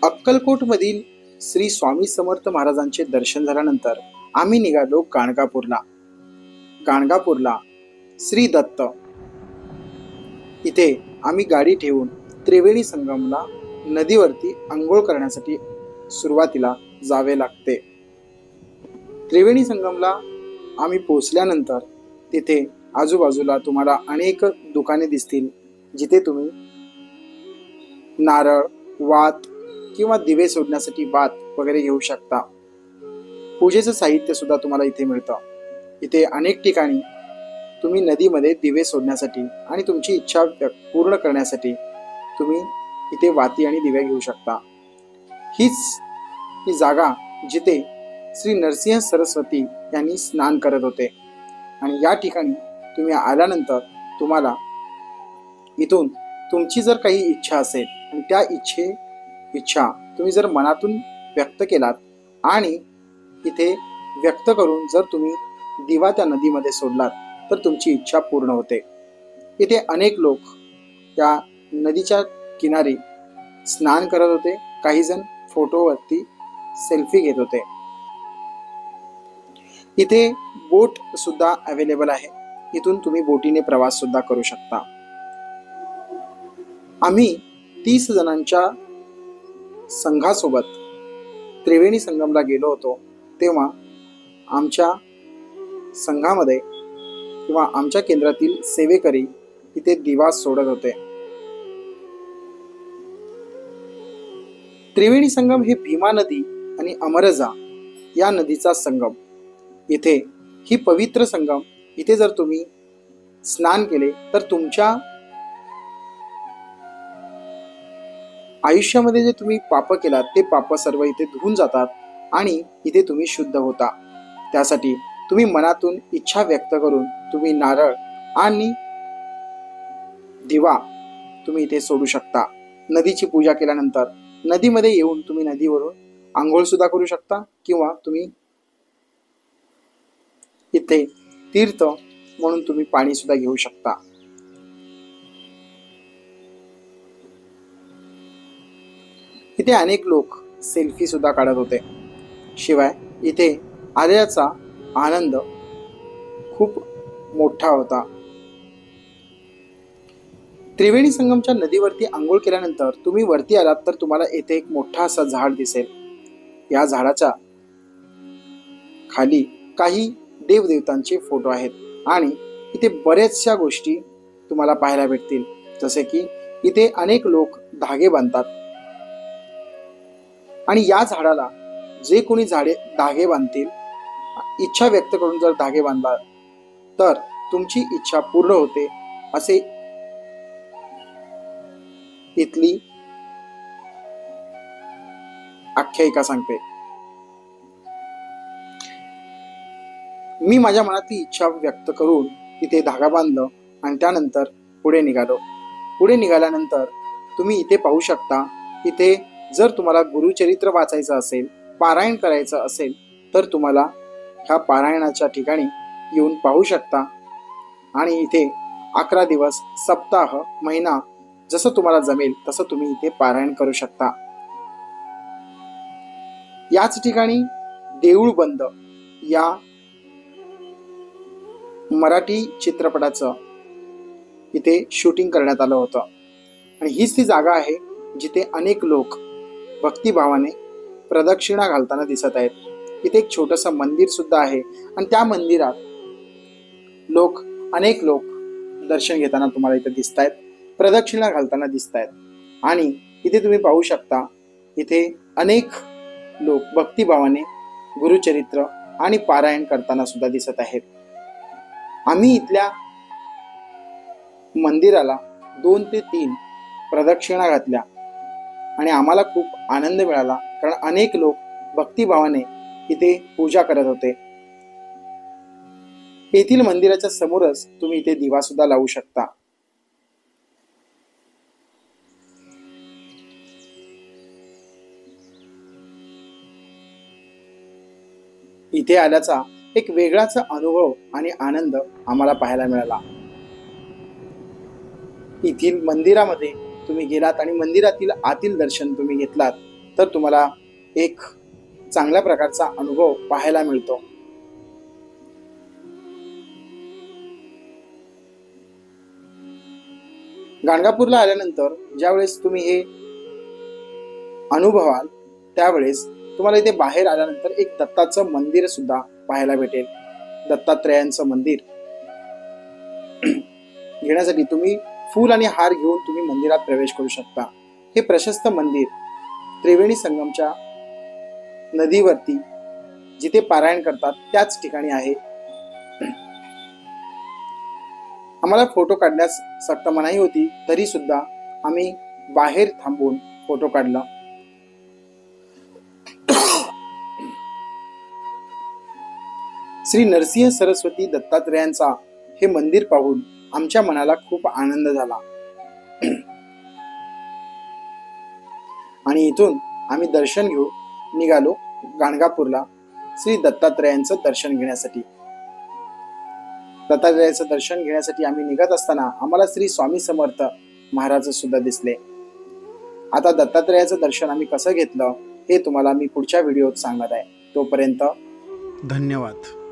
अक्कलकोटमधील श्री स्वामी समर्थ महाराजांचे दर्शन झाल्यानंतर आम्ही निघालो गाणगापूरला. गाणगापूरला श्री दत्त इथे आम्ही गाडी ठेवून त्रिवेणी संगमला नदीवरती अंघोळ करण्यासाठी सुरुवातीला जावे लागते. त्रिवेणी संगमला आम्ही पोहोचल्यानंतर तिथे आजूबाजूला तुम्हाला अनेक दुकाने दिसतील, जिथे तुम्ही नारळ, वात किंवा दिवे सोडण्यासाठी वात वगैरे घेऊ शकता. पूजेचं साहित्य सुद्धा तुम्हाला इथे मिळतं. इथे अनेक ठिकाणी तुम्ही नदीमध्ये दिवे सोडण्यासाठी आणि तुमची इच्छा पूर्ण करण्यासाठी तुम्ही इथे वाती आणि दिवे घेऊ शकता. हीच ती जागा जिथे श्री नरसिंह सरस्वती यांनी स्नान करत होते. आणि या ठिकाणी तुम्ही आल्यानंतर तुम्हाला इथून तुमची जर काही इच्छा असेल आणि त्या इच्छा तुम्ही जर मनातून व्यक्त केलात आणि इथे व्यक्त करून जर तुम्ही दिवा त्या नदीमध्ये सोडलात तर तुमची इच्छा पूर्ण होते. इथे अनेक लोक त्या नदीच्या किनारी स्नान करत होते. काही जण फोटोवरती सेल्फी घेत होते. इथे बोट सुद्धा अवेलेबल आहे. इथून तुम्ही बोटीने प्रवास सुद्धा करू शकता. आम्ही 30 जणांच्या संघासोबत त्रिवेणी संगमला गेलो होतो. तेव्हा आमच्या संघामध्ये किंवा आमच्या केंद्रातील सेवेकरी इथे दिवा सोडत होते. त्रिवेणी संगम हे भीमा नदी आणि अमरजा या नदीचा संगम. इथे ही पवित्र संगम, इथे जर तुम्ही स्नान केले तर तुमच्या आयुष्यामध्ये जे तुम्ही पाप केलात ते पाप सर्व इथे धुवून जातात आणि इथे तुम्ही शुद्ध होता. त्यासाठी तुम्ही मनातून इच्छा व्यक्त करून तुम्ही नारळ आणि दिवा तुम्ही इथे सोडू शकता. नदीची पूजा केल्यानंतर नदीमध्ये येऊन तुम्ही नदीवरून आंघोळ सुद्धा करू शकता किंवा तुम्ही इथे तीर्थ म्हणून तुम्ही पाणी सुद्धा घेऊ शकता. इथे अनेक लोक सेल्फी सुद्धा काढत होते. शिवाय इथे आल्याचा आनंद खूप मोठा होता. त्रिवेणी संगमच्या नदीवरती आंघोळ केल्यानंतर तुम्ही वरती आलात तर तुम्हाला येथे एक मोठा असा झाड दिसेल. या झाडाच्या खाली काही देवदेवतांचे फोटो आहेत आणि इथे बऱ्याचशा गोष्टी तुम्हाला पाहायला भेटतील. जसे की इथे अनेक लोक धागे बांधतात आणि या झाडाला जे कोणी धागे बांधतील, इच्छा व्यक्त करून जर धागे बांधला तर तुमची इच्छा पूर्ण होते असे इथली आख्यायिका सांगते. मी माझ्या मनातली इच्छा व्यक्त करून तिथे धागा बांधलं आणि त्यानंतर पुढे निघालो. पुढे निघाल्यानंतर तुम्ही इथे पाहू शकता. इथे जर तुम्हाला गुरुचरित्र वाचायचं असेल, पारायण करायचं असेल तर तुम्हाला ह्या पारायणाच्या ठिकाणी येऊन पाहू शकता. आणि इथे 11 दिवस, सप्ताह, महिना जसं तुम्हाला जमेल तसं तुम्ही इथे पारायण करू शकता. याच ठिकाणी देऊळ बंद या मराठी चित्रपटाचं इथे शूटिंग करण्यात आलं होतं. आणि हीच ती जागा आहे जिथे अनेक लोक भक्तिभावाने प्रदक्षिणा घालताना दिसत आहेत. इथे एक छोटंसं मंदिर सुद्धा आहे आणि त्या मंदिरात अनेक लोक दर्शन घेताना तुम्हाला इथे दिसत आहेत, प्रदक्षिणा घालताना दिसत आहेत. आणि इथे तुम्ही पाहू शकता इथे अनेक लोक भक्तिभावाने गुरुचरित्र आणि पारायण करताना सुद्धा दिसत आहेत. आम्ही इथल्या मंदिराला 2 ते 3 प्रदक्षिणा घातल्या आणि आम्हाला खूप आनंद मिळाला, कारण अनेक लोक भक्तिभावाने इथे पूजा करत होते. येथील मंदिराच्या समोरच तुम्ही इथे दिवा सुद्धा लावू शकता. इथे आल्याचा एक वेगळाच अनुभव आणि आनंद आम्हाला पाहायला मिळाला. येथील मंदिरामध्ये तुम्ही गेलात आणि मंदिरातील आतील दर्शन तुम्ही घेतलात तर तुम्हाला एक चांगल्या प्रकारचा अनुभव पाहायला मिळतो. गाणगापूरला आल्यानंतर ज्यावेळेस तुम्ही हे अनुभवाल त्यावेळेस तुम्हाला इथे बाहेर आल्यानंतर एक दत्ताचं मंदिर सुद्धा पाहायला भेटेल. दत्तात्रेयांचं मंदिर घेण्यासाठी तुम्ही फूल आणि हार घेऊन तुम्ही मंदिरात प्रवेश करू शकता. हे प्रशस्त मंदिर त्रिवेणी संगमच्या नदीवरती जिथे पारायण करतात त्याच ठिकाणी आहे. आम्हाला फोटो काढण्यास सक्त मनाई होती, तरी सुद्धा आम्ही बाहेर थांबून फोटो काढला. श्री नरसिंह सरस्वती दत्तात्रेयांचा हे मंदिर पाहून आमच्या मनाला खूप आनंद झाला आणि इथून आम्ही दर्शन घेऊन निघालो गाणगापूरला श्री दत्तात्रेयांचं दर्शन घेण्यासाठी. दत्तात्रेयाचं दर्शन घेण्यासाठी आम्ही निघत असताना आम्हाला श्री स्वामी समर्थ महाराज सुद्धा दिसले. आता दत्तात्रेयाचं दर्शन आम्ही कसं घेतलं हे तुम्हाला मी पुढच्या व्हिडिओत सांगणार आहे. तोपर्यंत धन्यवाद.